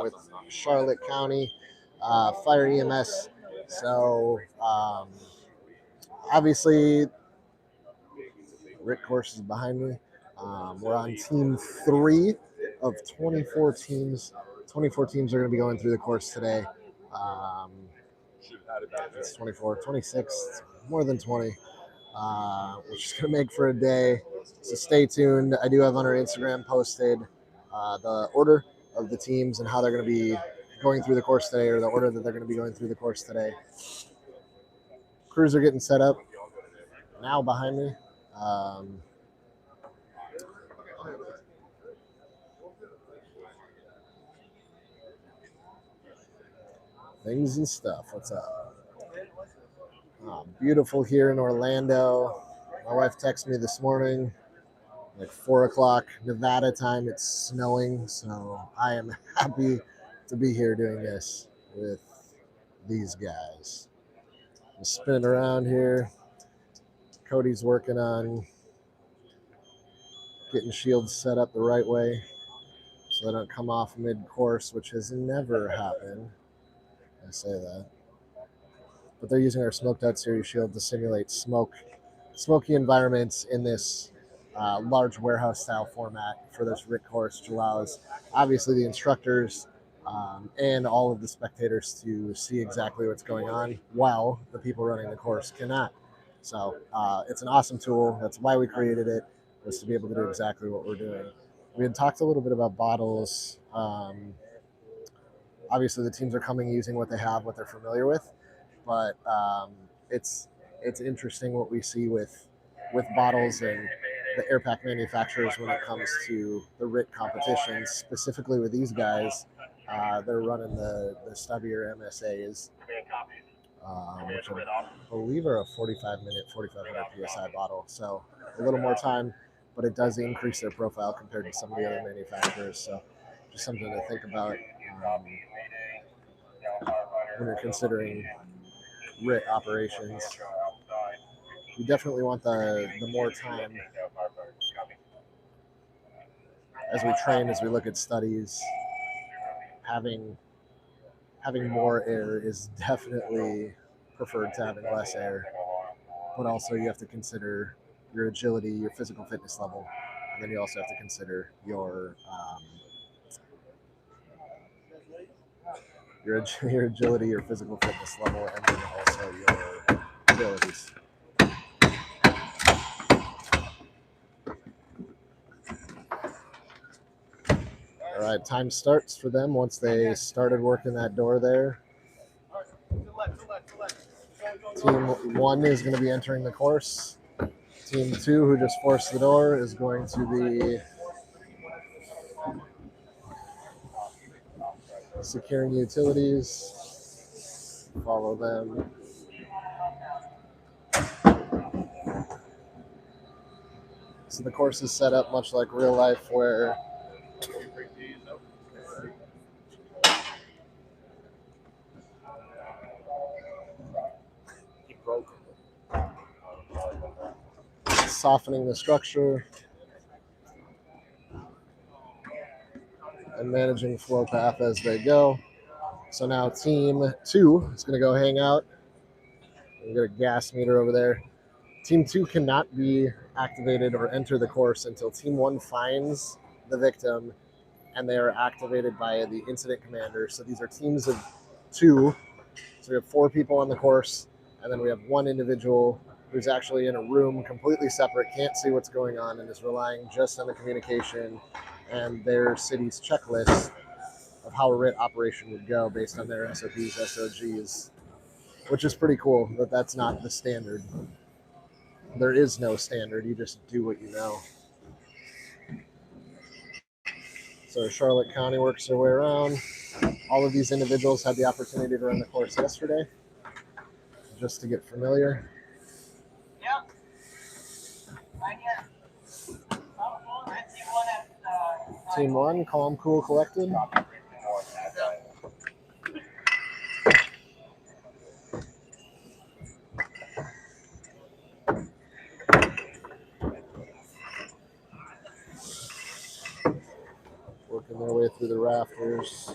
with Charlotte County Fire EMS. So obviously, Rick course is behind me. We're on team 3 of 24 teams. 24 teams are going to be going through the course today. It's 24, 26, more than 20, which is going to make for a day. So stay tuned. I do have on our Instagram posted the order of the teams and how they're going to be going through the course today, or the order that they're going to be going through the course today. Crews are getting set up now behind me. Things and stuff. What's up? Beautiful here in Orlando. My wife texted me this morning, like 4 o'clock Nevada time. It's snowing, so I am happy to be here doing this with these guys. I'm spinning around here. Cody's working on getting shields set up the right way so they don't come off mid-course, which has never happened. I say that. But they're using our Smoked Out Series shield to simulate smoky environments in this large warehouse-style format for this Rick course, which allows, obviously, the instructors and all of the spectators to see exactly what's going on while the people running the course cannot. So it's an awesome tool. That's why we created it, was to be able to do exactly what we're doing. We had talked a little bit about bottles. Obviously, the teams are coming using what they have, what they're familiar with, but it's interesting what we see with bottles and the air pack manufacturers when it comes to the RIT competitions, specifically with these guys. They're running the stubbier MSAs, which I believe are a 45-minute, 4,500 PSI bottle. So a little more time, but it does increase their profile compared to some of the other manufacturers. So just something to think about when you're considering RIT operations. You definitely want the more time as we train, as we look at studies. Having more air is definitely preferred to having less air, but also you have to consider your agility, your physical fitness level, and then you also have to consider your agility, your physical fitness level, and then also your abilities. All right, time starts for them once they started working that door there. Team 1 is going to be entering the course. Team 2, who just forced the door, is going to be securing utilities. Follow them. So the course is set up much like real life, where softening the structure and managing flow path as they go. So now team 2 is going to go hang out. We got a gas meter over there. Team 2 cannot be activated or enter the course until Team 1 finds the victim and they are activated by the incident commander. So these are teams of 2. So we have 4 people on the course, and then we have 1 individual who's actually in a room completely separate, can't see what's going on, and is relying just on the communication and their city's checklist of how a RIT operation would go based on their SOPs, SOGs, which is pretty cool that that's not the standard. There is no standard. You just do what you know. So Charlotte County works their way around. All of these individuals had the opportunity to run the course yesterday just to get familiar. Yep. Right here. Team 1, calm, cool, collected. Working their way through the rafters.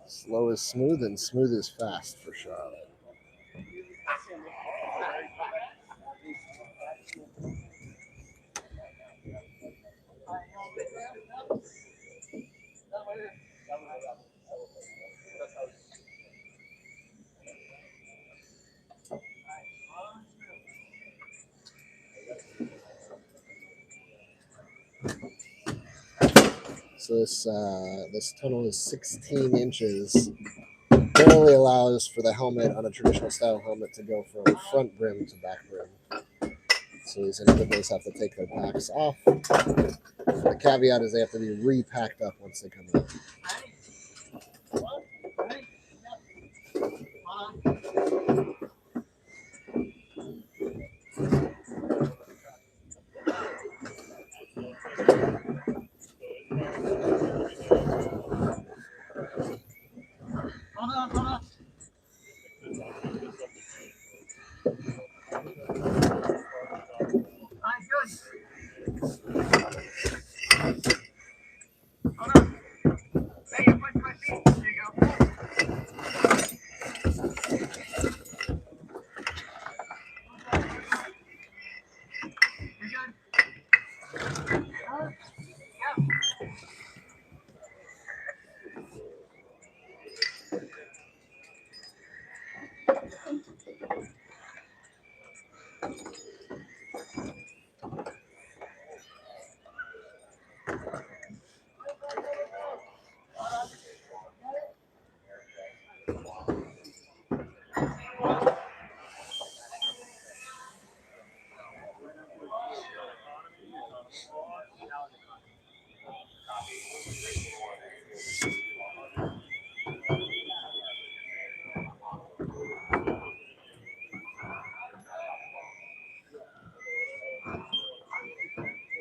Slow is smooth and smooth is fast for Charlotte. So this tunnel is 16 inches. Barely allows for the helmet on a traditional style helmet to go from front brim to back brim. So these individuals have to take their packs off. The caveat is they have to be repacked up once they come out.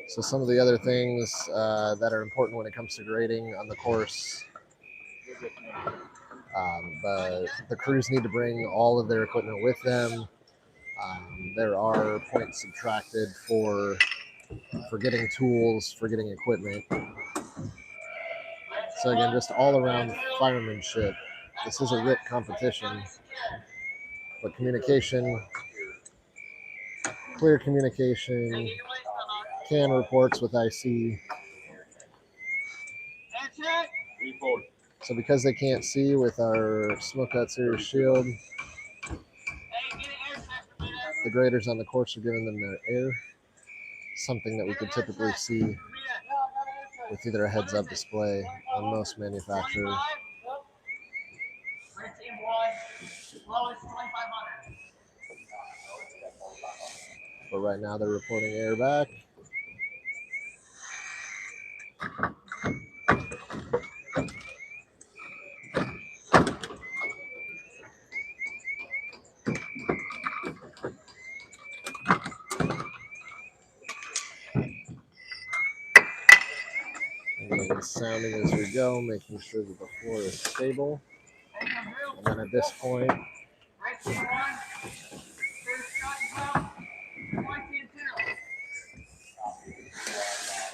So some of the other things that are important when it comes to grading on the course, the crews need to bring all of their equipment with them. There are points subtracted for getting tools, for getting equipment. So again, just all around firemanship. This is a RIT competition, but communication, clear communication, CAN reports with IC. So because they can't see with our Smoke Out Series shield, the graders on the course are giving them their air, something that we could typically see with either a heads-up display on most manufacturers. But right now they're reporting air back. Again, sounding as we go, making sure that the floor is stable. And then at this point,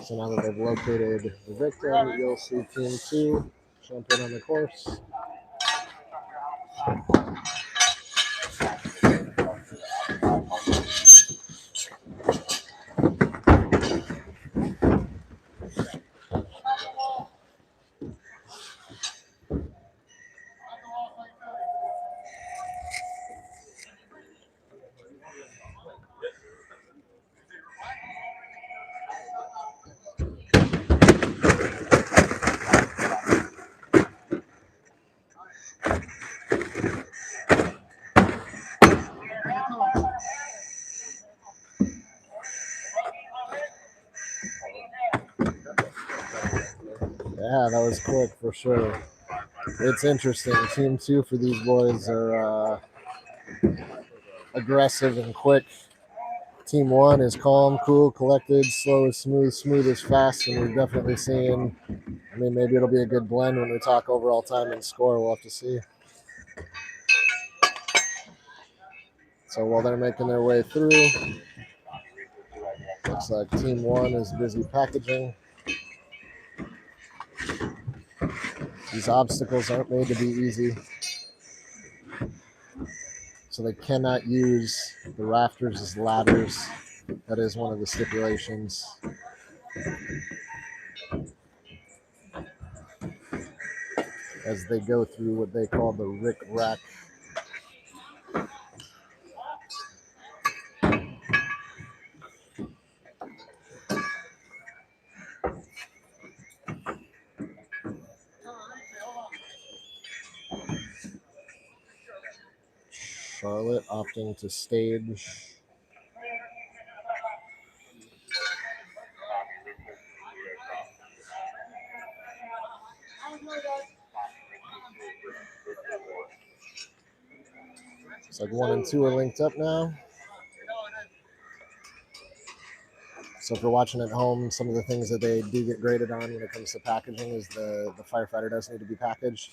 so now that they've located the victim, you'll see Team 2 jump in on the course. Yeah, that was quick for sure. It's interesting. Team 2 for these boys are aggressive and quick. Team 1 is calm, cool, collected, slow is smooth, smooth is fast, and we're definitely seeing, I mean, maybe it'll be a good blend when we talk overall time and score. We'll have to see. So while they're making their way through, looks like Team 1 is busy packaging. These obstacles aren't made to be easy, so they cannot use the rafters as ladders. That is one of the stipulations. As they go through what they call the Rick Rack. Charlotte opting to stage. It's like 1 and 2 are linked up now. So if you're watching at home, some of the things that they do get graded on when it comes to packaging is the firefighter does need to be packaged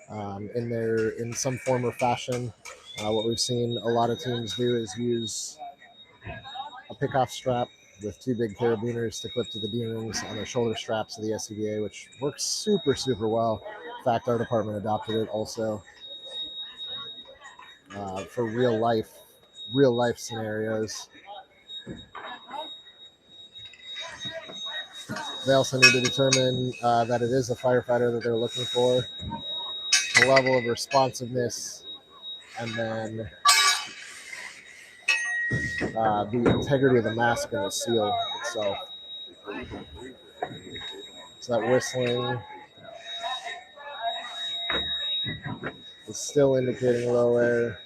in some form or fashion. What we've seen a lot of teams do is use a pick-off strap with 2 big carabiners to clip to the D-rings on the shoulder straps of the SCBA, which works super, super well. In fact, our department adopted it also for real life scenarios. They also need to determine that it is a firefighter that they're looking for, the level of responsiveness, and then the integrity of the mask and the seal itself. So that whistling is still indicating low air.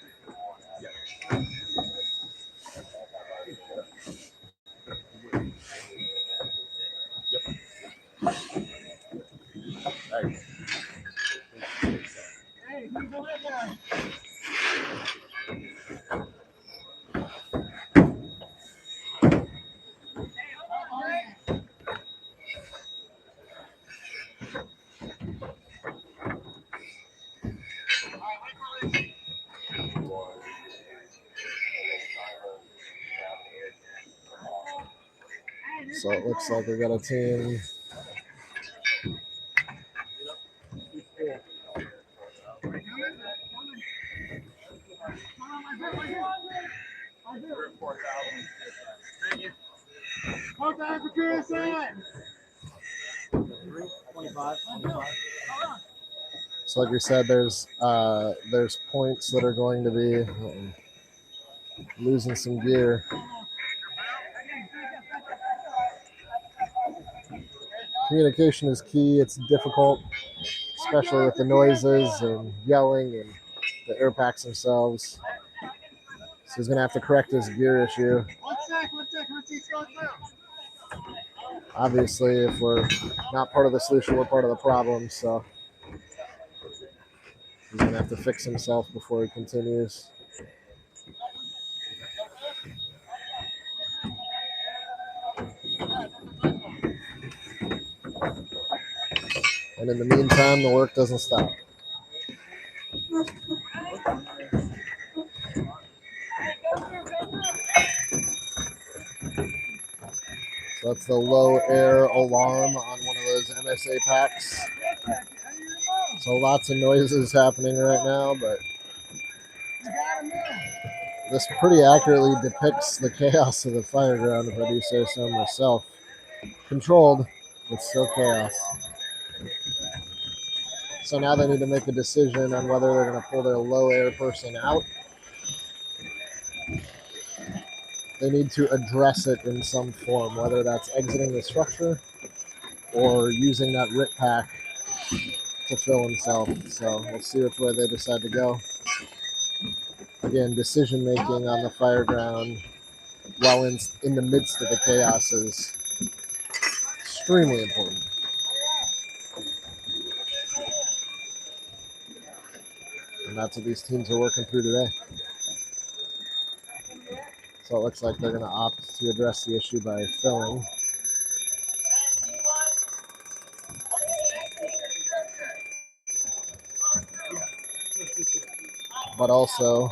So it looks like we got a team. So like we said, there's points that are going to be losing some gear. Communication is key. It's difficult, especially with the noises and yelling and the air packs themselves. So he's going to have to correct his gear issue. Obviously, if we're not part of the solution, we're part of the problem. So he's going to have to fix himself before he continues. And in the meantime, the work doesn't stop. So that's the low air alarm on one of those MSA packs. So lots of noises happening right now, but this pretty accurately depicts the chaos of the fireground, if I do say so myself. Controlled, but still chaos. So now they need to make a decision on whether they're going to pull their low air person out. They need to address it in some form, whether that's exiting the structure or using that RIT pack to fill himself. So we'll see which way they decide to go. Again, decision making on the fireground while in the midst of the chaos is extremely important. And that's what these teams are working through today. So it looks like they're going to opt to address the issue by filling. But also,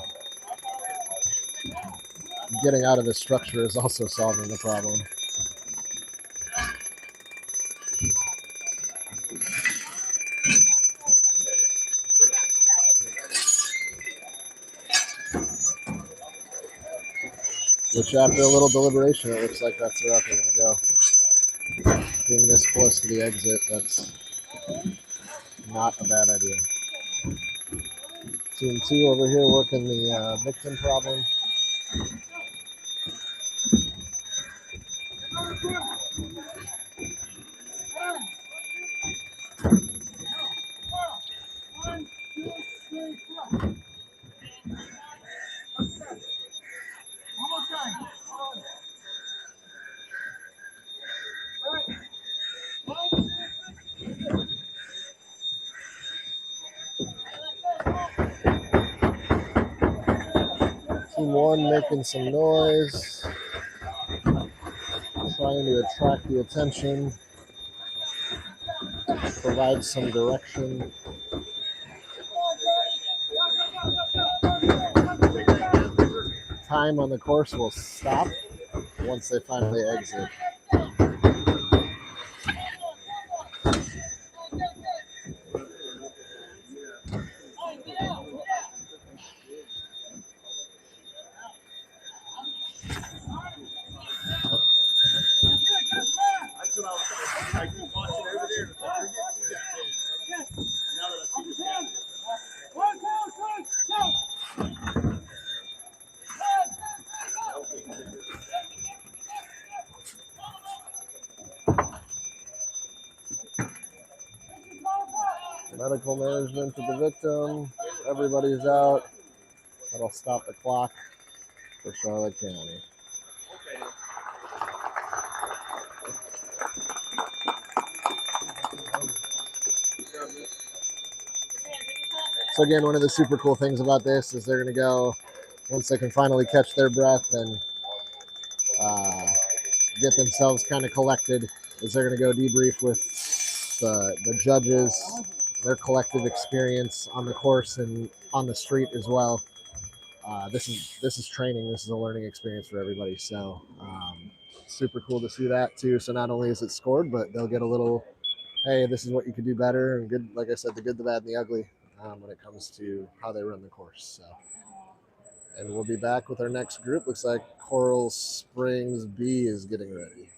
getting out of the structure is also solving the problem. Which, after a little deliberation, it looks like that's the route they're going to go. Being this close to the exit, that's not a bad idea. Team 2 over here working the victim problem. Team 1 making some noise, trying to attract the attention, provide some direction. Time on the course will stop once they finally exit. Medical management to the victim. Everybody's out. That'll stop the clock for Charlotte County. So again, one of the super cool things about this is they're going to go, once they can finally catch their breath and get themselves kind of collected, is they're going to go debrief with the judges, their collective experience on the course and on the street as well. This is training. This is a learning experience for everybody. So super cool to see that too. So not only is it scored, but they'll get a little, hey, this is what you could do better, and good. Like I said, the good, the bad, and the ugly when it comes to how they run the course. So, and we'll be back with our next group. Looks like Coral Springs B is getting ready.